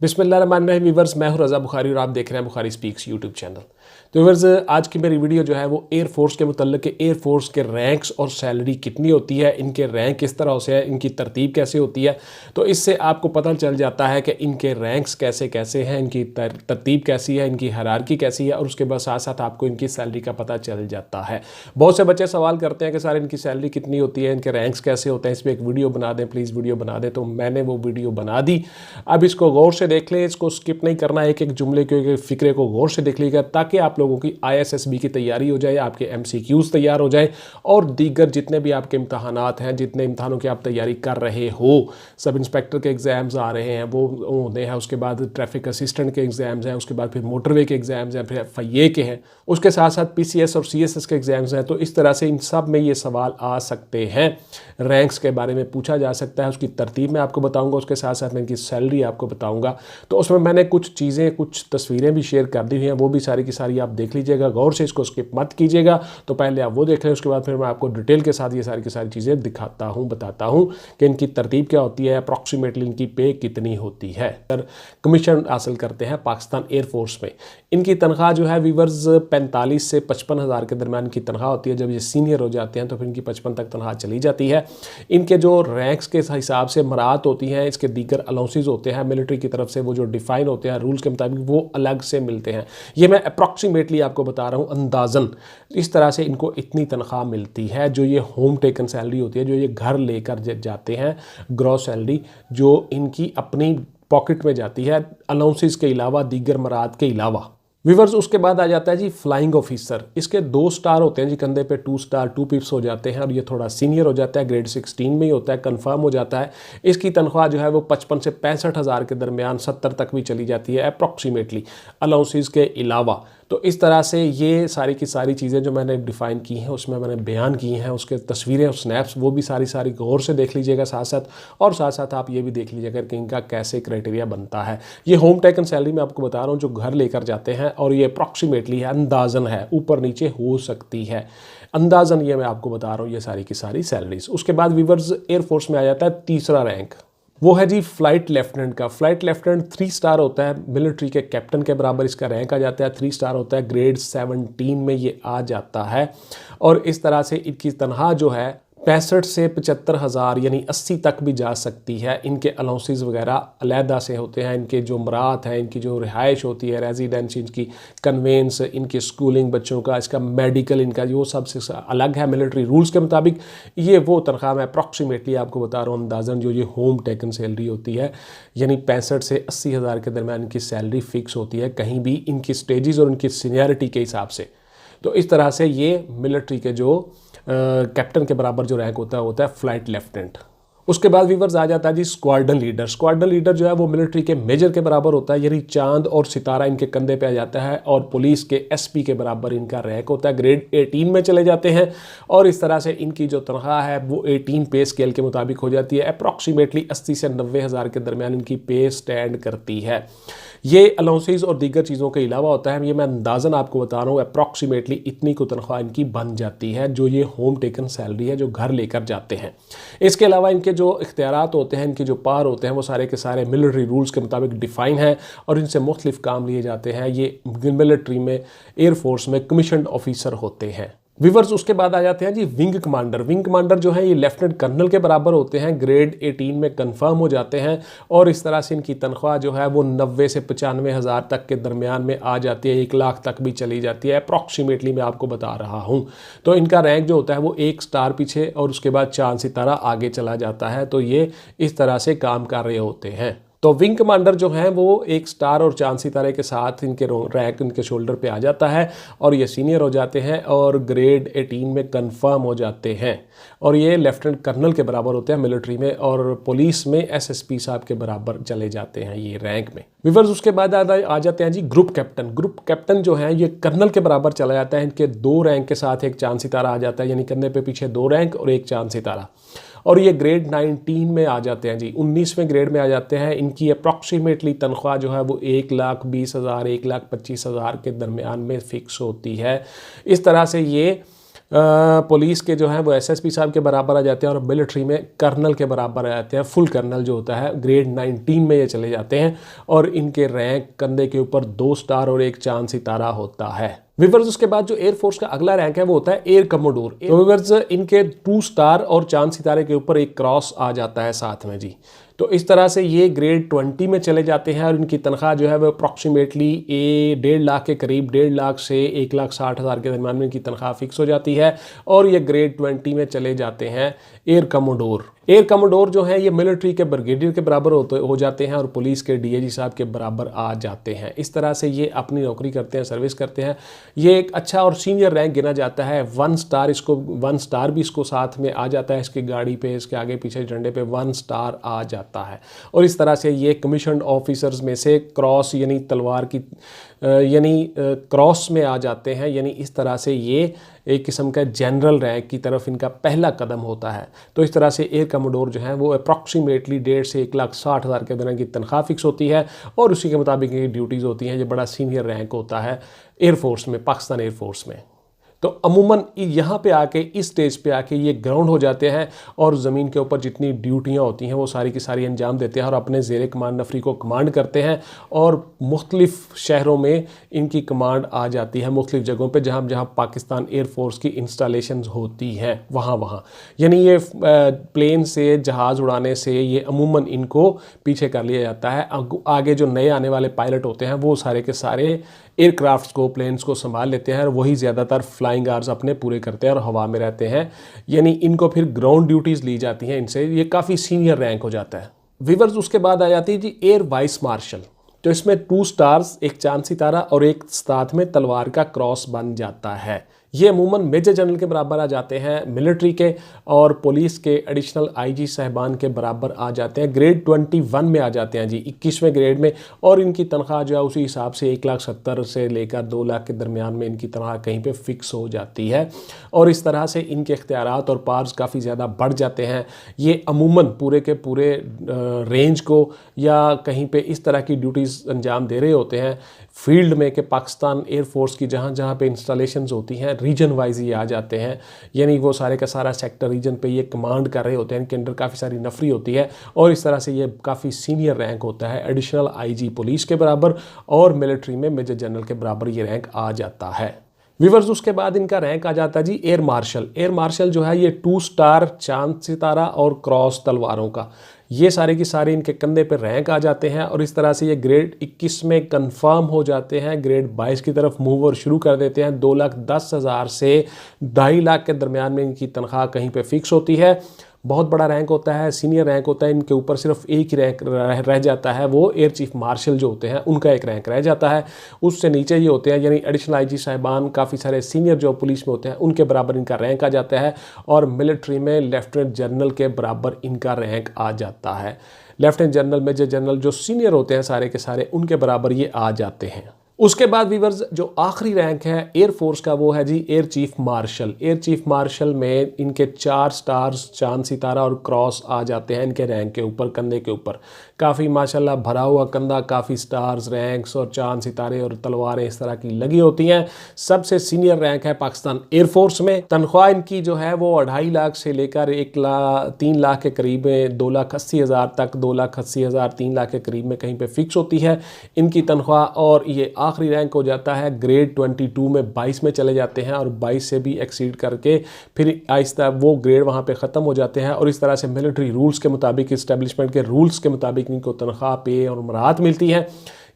बिस्मिल्लाहिर्रहमानिर्रहीम व्यूअर्स, मैं हूं रज़ा बुखारी और आप देख रहे हैं बुखारी स्पीक्स यूट्यूब चैनल। तो व्यूअर्स, आज की मेरी वीडियो जो है वो एयरफोर्स के मुतल्लिक एयरफोर्स के रैंक्स और सैलरी कितनी होती है, इनके रैंक किस तरह से है, इनकी तरतीब कैसे होती है। तो इससे आपको पता चल जाता है कि इनके रैंक्स कैसे कैसे हैं, इनकी तरतीब कैसी है, इनकी हायरार्की कैसी है, और उसके बाद साथ साथ आपको इनकी सैलरी का पता चल जाता है। बहुत से बच्चे सवाल करते हैं कि सर इनकी सैलरी कितनी होती है, इनके रैंक्स कैसे होते हैं, इस पर एक वीडियो बना दें प्लीज़, वीडियो बना दें। तो मैंने वो वीडियो बना दी। अब इसको गौर से देख लें, इसको स्किप नहीं करना, एक एक जुमले के एक फिक्रे को गौर से देख लीजिएगा ताकि आप लोगों की ISSB की तैयारी हो जाए, आपके MCQs तैयार हो जाए, और दीगर जितने भी आपके इम्तहानात हैं, जितने इम्तहानों की आप तैयारी कर रहे हो, सब इंस्पेक्टर के एग्ज़ाम्स आ रहे हैं वो होने हैं, उसके बाद ट्रैफिक असिस्टेंट के एग्ज़ाम्स हैं, उसके बाद फिर मोटरवे के एग्ज़ाम्स हैं, फिर FIA के हैं, उसके साथ साथ PCS और CSS के एग्ज़ाम्स हैं। तो इस तरह से इन सब में ये सवाल आ सकते हैं। रैंक्स के बारे में पूछा जा सकता है, उसकी तरतीब मैं आपको बताऊँगा, उसके साथ साथ मैं इनकी सैलरी आपको बताऊँगा। तो उसमें मैंने कुछ चीज़ें, कुछ तस्वीरें भी शेयर कर दी हुई हैं, वो भी सारी की सारी आप देख लीजिएगा गौर से, इसको स्किप मत कीजिएगा। तो पहले आप वो देख लें, उसके बाद फिर मैं आपको डिटेल के साथ ये सारी की सारी चीज़ें दिखाता हूँ, बताता हूँ कि इनकी तरतीब क्या होती है, अप्रॉक्सीमेटली इनकी पे कितनी होती है। कमीशन हासिल करते हैं पाकिस्तान एयरफोर्स में। इनकी तनख्वाह जो है व्यूअर्स 45 से 55 हज़ार के दरमियान की तनख्वाह होती है। जब ये सीनियर हो जाते हैं तो फिर इनकी 55 तक तनख्वाह चली जाती है। इनके जो रैंक्स के हिसाब से मराहत होती हैं, इसके दीगर अलाउंसेस होते हैं मिलिट्री की तरफ से, वो जो डिफाइन होते हैं रूल्स के मुताबिक, वो अलग से मिलते हैं। ये मैं अप्रॉक्सीमेटली आपको बता रहा हूँ, अंदाज़न इस तरह से इनको इतनी तनख्वाह मिलती है। जो ये होम टेकन सैलरी होती है, जो ये घर लेकर जाते हैं, ग्रॉस सैलरी जो इनकी अपनी पॉकेट में जाती है, अलाउंसेस के अलावा, दीगर मराहत के अलावा। व्यूअर्स, उसके बाद आ जाता है जी फ्लाइंग ऑफिसर। इसके 2 स्टार होते हैं जी, कंधे पे 2 स्टार 2 पिप्स हो जाते हैं, और ये थोड़ा सीनियर हो जाता है, ग्रेड 16 में ही होता है, कंफर्म हो जाता है। इसकी तनख्वाह जो है वो 55 से 65 हज़ार के दरमियान 70 तक भी चली जाती है अप्रॉक्सीमेटली, अलाउंसेस के अलावा। तो इस तरह से ये सारी की सारी चीज़ें जो मैंने डिफ़ाइन की हैं, उसमें मैंने बयान की हैं, उसके तस्वीरें और स्नैप्स वो भी सारी सारी गौर से देख लीजिएगा साथ साथ, और साथ साथ आप ये भी देख लीजिएगा कि इनका कैसे क्राइटेरिया बनता है। ये होम टेकन सैलरी मैं आपको बता रहा हूँ, जो घर लेकर जाते हैं, और ये अप्रॉक्सीमेटली है, अंदाज़न है, ऊपर नीचे हो सकती है, अंदाज़न ये मैं आपको बता रहा हूँ, ये सारी की सारी सैलरीज। उसके बाद व्यूअर्स, एयरफोर्स में आ जाता है तीसरा रैंक, वो है जी फ्लाइट लेफ्टिनेंट का। फ्लाइट लेफ्टिनेंट 3 स्टार होता है, मिलिट्री के कैप्टन के बराबर इसका रैंक आ जाता है, 3 स्टार होता है, ग्रेड 17 में ये आ जाता है। और इस तरह से इनकी तनख्वाह जो है 65 से 75 हज़ार यानी 80 तक भी जा सकती है। इनके अलाउंसेस वगैरह अलहदा से होते हैं, इनके जो मराहत है, इनकी जो रिहाइश होती है, रेजिडेंस, इनकी कन्वेंस, इनकी स्कूलिंग बच्चों का, इसका मेडिकल, इनका जो सबसे अलग है मिलिट्री रूल्स के मुताबिक। ये वो तनख्वाह मैं अप्रॉक्सीमेटली आपको बता रहा हूँ, अंदाज़न जो ये होम टेकन सैलरी होती है, यानी 65 से 80 हज़ार के दरमियान इनकी सैलरी फ़िक्स होती है, कहीं भी इनकी स्टेजेस और इनकी सीनियरिटी के हिसाब से। तो इस तरह से ये मिलिट्री के जो कैप्टन के बराबर जो रैंक होता है फ्लाइट लेफ्टिनेंट। उसके बाद व्यूअर्स आ जाता है जी स्क्वाड्रन लीडर। स्क्वाड्रन लीडर जो है वो मिलिट्री के मेजर के बराबर होता है, यानी चांद और सितारा इनके कंधे पे आ जाता है, और पुलिस के SP के बराबर इनका रैंक होता है, ग्रेड 18 में चले जाते हैं। और इस तरह से इनकी जो तनख्वाह है वो 18 पे स्केल के मुताबिक हो जाती है, अप्रॉक्सीमेटली 80 से 90 हज़ार के दरमियान इनकी पे स्टैंड करती है। ये अलाउंसेस और दीगर चीज़ों के अलावा होता है, ये मैं अंदाज़न आपको बता रहा हूँ, अप्रॉक्सीमेटली इतनी को तनख्वाह इनकी बन जाती है, जो ये होम टेकन सैलरी है, जो घर लेकर जाते हैं। इसके अलावा इनके जो इख्तियारात होते हैं, इनके जो पावर होते हैं, वो सारे के सारे मिलिट्री रूल्स के मुताबिक डिफ़ाइन हैं, और इनसे मुख्तलिफ काम लिए जाते हैं। ये मिलिट्री में, एयरफोर्स में कमीशन्ड ऑफिसर होते हैं। व्यूअर्स, उसके बाद आ जाते हैं जी विंग कमांडर। विंग कमांडर जो है ये लेफ्टिनेंट कर्नल के बराबर होते हैं, ग्रेड 18 में कंफर्म हो जाते हैं, और इस तरह से इनकी तनख्वाह जो है वो 90 से 95 हज़ार तक के दरमियान में आ जाती है, 1 लाख तक भी चली जाती है अप्रॉक्सीमेटली, मैं आपको बता रहा हूँ। तो इनका रैंक जो होता है वो 1 स्टार पीछे, और उसके बाद चांद सितारा आगे चला जाता है। तो ये इस तरह से काम कर रहे होते हैं। तो विंग कमांडर जो हैं वो 1 स्टार और चांद सितारे के साथ इनके रैंक इनके शोल्डर पे आ जाता है, और ये सीनियर हो जाते हैं, और ग्रेड 18 में कंफर्म हो जाते हैं, और ये लेफ्टिनेंट कर्नल के बराबर होते हैं मिलिट्री में, और पुलिस में SSP साहब के बराबर चले जाते हैं ये रैंक में। व्यूअर्स, उसके बाद आ जाते हैं जी ग्रुप कैप्टन। ग्रुप कैप्टन जो है ये कर्नल के बराबर चला जाता है, इनके 2 रैंक के साथ 1 चांद सितारा आ जाता है, यानी कंधे पे पीछे 2 रैंक और 1 चांद सितारा, और ये ग्रेड 19 में आ जाते हैं जी, 19वें ग्रेड में आ जाते हैं। इनकी अप्रॉक्सीमेटली तनख्वाह जो है वो 1,20,000 1,25,000 के दरमियान में फ़िक्स होती है। इस तरह से ये पुलिस के जो हैं वो एसएसपी साहब के बराबर आ जाते हैं, और मिलिट्री में कर्नल के बराबर आ जाते हैं। फुल कर्नल जो होता है ग्रेड 19 में ये चले जाते हैं, और इनके रैंक कंधे के ऊपर 2 स्टार और 1 चांद सितारा होता है। विवर्स उसके बाद जो एयरफोर्स का अगला रैंक है वो होता है एयर कमोडोर। तो विवर्स इनके 2 स्टार और चांद सितारे के ऊपर एक क्रॉस आ जाता है साथ में जी। तो इस तरह से ये ग्रेड 20 में चले जाते हैं, और इनकी तनख्वाह जो है वो अप्रॉक्सीमेटली 1.5 लाख के करीब, 1.5 लाख से 1,60,000 के दरम्यान में इनकी तनख्वाह फिक्स हो जाती है, और ये ग्रेड 20 में चले जाते हैं एयर कमोडोर। एयर कमोडोर जो है ये मिलिट्री के ब्रिगेडियर के बराबर हो जाते हैं, और पुलिस के डीआईजी साहब के बराबर आ जाते हैं। इस तरह से ये अपनी नौकरी करते हैं, सर्विस करते हैं। ये एक अच्छा और सीनियर रैंक गिना जाता है। 1 स्टार इसको, 1 स्टार भी इसको साथ में आ जाता है, इसकी गाड़ी पे, इसके आगे पीछे झंडे पे 1 स्टार आ जाता है। और इस तरह से ये कमीशन्ड ऑफिसर्स में से क्रॉस यानी तलवार की क्रॉस में आ जाते हैं। यानी इस तरह से ये एक किस्म का जनरल रैंक की तरफ इनका पहला कदम होता है। तो इस तरह से एयर कमोडोर जो है वो अप्रॉक्सीमेटली 1.5 से 1,60,000 के दरम्यान की तनख्वाह फिक्स होती है, और उसी के मुताबिक ये ड्यूटीज़ होती हैं। ये बड़ा सीनियर रैंक होता है एयरफोर्स में, पाकिस्तान एयरफोर्स में। तो अमूमन यहाँ पे आके, इस स्टेज पे आके ये ग्राउंड हो जाते हैं, और ज़मीन के ऊपर जितनी ड्यूटियाँ होती हैं वो सारी की सारी अंजाम देते हैं, और अपने ज़ेरे कमांड नफरी को कमांड करते हैं। और मुख्तलिफ़ शहरों में इनकी कमांड आ जाती है, मुख्तलिफ़ जगहों पे जहाँ जहाँ पाकिस्तान एयरफोर्स की इंस्टॉलेशंस होती हैं वहाँ यानी ये प्लेन से, जहाज़ उड़ाने से ये अमूमन इनको पीछे कर लिया जाता है। आगे जो नए आने वाले पायलट होते हैं वो सारे के सारे एयरक्राफ्ट्स को, प्लेन्स को संभाल लेते हैं, और वही ज़्यादातर फ्लाइंग आवर्स अपने पूरे करते हैं और हवा में रहते हैं। यानी इनको फिर ग्राउंड ड्यूटीज़ ली जाती हैं इनसे। ये काफ़ी सीनियर रैंक हो जाता है। विवर्स उसके बाद आ जाती है जी एयर वाइस मार्शल। तो इसमें 2 स्टार्स, 1 चांद सितारा और एक साथ में तलवार का क्रॉस बन जाता है। ये अमूमन मेजर जनरल के बराबर आ जाते हैं मिलिट्री के, और पुलिस के एडिशनल आईजी साहबान के बराबर आ जाते हैं। ग्रेड 21 में आ जाते हैं जी, 21वें ग्रेड में। और इनकी तनख्वाह जो है उसी हिसाब से 1,70,000 से लेकर 2 लाख के दरमियान में इनकी तनख्वाह कहीं पे फिक्स हो जाती है। और इस तरह से इनके इख्तियारात और पावर्स काफ़ी ज़्यादा बढ़ जाते हैं। ये अमूमन पूरे के पूरे रेंज को या कहीं पे इस तरह की ड्यूटीज़ अंजाम दे रहे होते हैं फील्ड में, कि पाकिस्तान एयरफोर्स की जहाँ जहाँ पे इंस्टॉलेशंस होती हैं रीजन वाइज ये आ जाते हैं। यानी वो सारे का सारा सेक्टर रीजन पे ये कमांड कर रहे होते हैं, इनके अंडर काफ़ी सारी नफरी होती है, और इस तरह से ये काफ़ी सीनियर रैंक होता है, एडिशनल आईजी पुलिस के बराबर, और मिलिट्री में मेजर जनरल के बराबर ये रैंक आ जाता है। विवर्स उसके बाद इनका रैंक आ जाता है जी एयर मार्शल। एयर मार्शल जो है ये 2 स्टार, चांद सितारा और क्रॉस तलवारों का, ये सारे की सारे इनके कंधे पर रैंक आ जाते हैं। और इस तरह से ये ग्रेड 21 में कंफर्म हो जाते हैं, ग्रेड 22 की तरफ मूव और शुरू कर देते हैं। 2,10,000 से 2.5 लाख के दरमियान में इनकी तनख्वाह कहीं पे फिक्स होती है। बहुत बड़ा रैंक होता है, सीनियर रैंक होता है। इनके ऊपर सिर्फ एक ही रैंक रह जाता है, वो एयर चीफ मार्शल जो होते हैं उनका एक रैंक रह जाता है। उससे नीचे ये होते हैं, यानी एडिशनल आईजी साहिबान, काफ़ी सारे सीनियर जो पुलिस में होते हैं उनके बराबर इनका रैंक आ जाता है। और मिलिट्री में लेफ्टिनेंट जनरल के बराबर इनका रैंक आ जाता है। लेफ्टिनेंट जनरल, मेजर जनरल जो सीनियर होते हैं सारे के सारे, उनके बराबर ये आ जाते हैं। उसके बाद वीवर्स जो आखिरी रैंक है एयरफोर्स का वो है जी air chief marshal. Air chief marshal में इनके 4 स्टार्स, चांद सितारा और क्रॉस आ जाते हैं इनके रैंक के ऊपर, कंधे के ऊपर। काफ़ी माशाल्लाह भरा हुआ कंधा, काफ़ी स्टार्स, रैंक्स और चांद सितारे और तलवारें इस तरह की लगी होती हैं। सबसे सीनियर रैंक है पाकिस्तान एयरफोर्स में। तनख्वाह इनकी जो है वो 2.5 लाख से लेकर 3 लाख के करीब में, 2,80,000 तक, 2,80,000, 3 लाख के करीब में कहीं पे फिक्स होती है इनकी तनख्वाह। और ये आखिरी रैंक हो जाता है ग्रेड 22 में, 22 में चले जाते हैं, और 22 से भी एक्सीड करके फिर आहिस्ता वो ग्रेड वहाँ पे ख़त्म हो जाते हैं। और इस तरह से मिलिट्री रूल्स के मुताबिक, इस्टेब्लिशमेंट के रूल्स के मुताबिक इनको तनख्वाह, पे और मराहत मिलती है।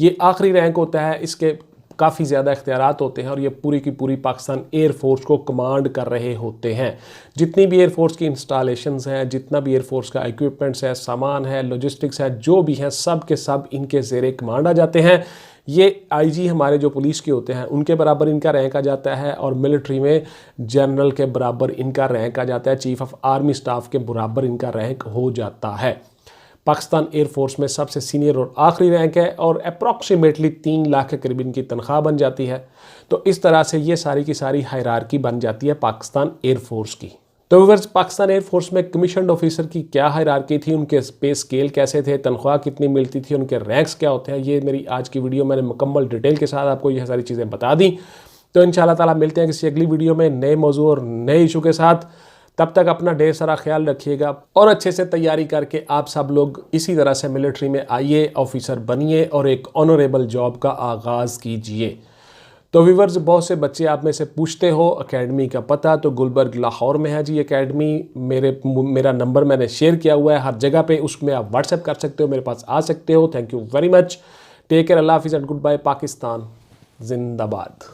ये आखिरी रैंक होता है, इसके काफ़ी ज़्यादा इख्तियारात होते हैं, और ये पूरी की पूरी पाकिस्तान एयरफोर्स को कमांड कर रहे होते हैं। जितनी भी एयरफोर्स की इंस्टॉलेशंस हैं, जितना भी एयरफोर्स का इक्विपमेंट्स है, सामान है, लॉजिस्टिक्स है, जो भी हैं, सब के सब इनके ज़ेरे कमांड आ जाते हैं। ये आईजी हमारे जो पुलिस के होते हैं उनके बराबर इनका रैंक आ जाता है, और मिलिट्री में जनरल के बराबर इनका रैंक आ जाता है, चीफ ऑफ आर्मी स्टाफ के बराबर इनका रैंक हो जाता है। पाकिस्तान एयरफोर्स में सबसे सीनियर और आखिरी रैंक है, और अप्रॉक्सीमेटली 3 लाख के करीब इनकी तनख्वाह बन जाती है। तो इस तरह से ये सारी की सारी हायरार्की बन जाती है पाकिस्तान एयरफोर्स की। तो व्यूअर्स, पाकिस्तान एयरफोर्स में कमीशन्ड ऑफिसर की क्या हायरार्की थी, उनके पे स्केल कैसे थे, तनख्वाह कितनी मिलती थी, उनके रैंक्स क्या होते हैं, ये मेरी आज की वीडियो मैंने मुकम्मल डिटेल के साथ आपको यह सारी चीज़ें बता दी। तो इंशाल्लाह ताला मिलते हैं किसी अगली वीडियो में नए मौजू और नए इशू के साथ। तब तक अपना ढेर सारा ख्याल रखिएगा और अच्छे से तैयारी करके आप सब लोग इसी तरह से मिलिट्री में आइए, ऑफिसर बनिए और एक ऑनरेबल जॉब का आगाज़ कीजिए। तो व्यूवर्स, बहुत से बच्चे आप में से पूछते हो एकेडमी का पता, तो गुलबर्ग लाहौर में है जी एकेडमी। मेरा नंबर मैंने शेयर किया हुआ है हर जगह पे, उसमें आप व्हाट्सएप कर सकते हो, मेरे पास आ सकते हो। Thank you very much. Take care, अल्लाह हाफिज़ एंड गुड बाय। पाकिस्तान जिंदाबाद।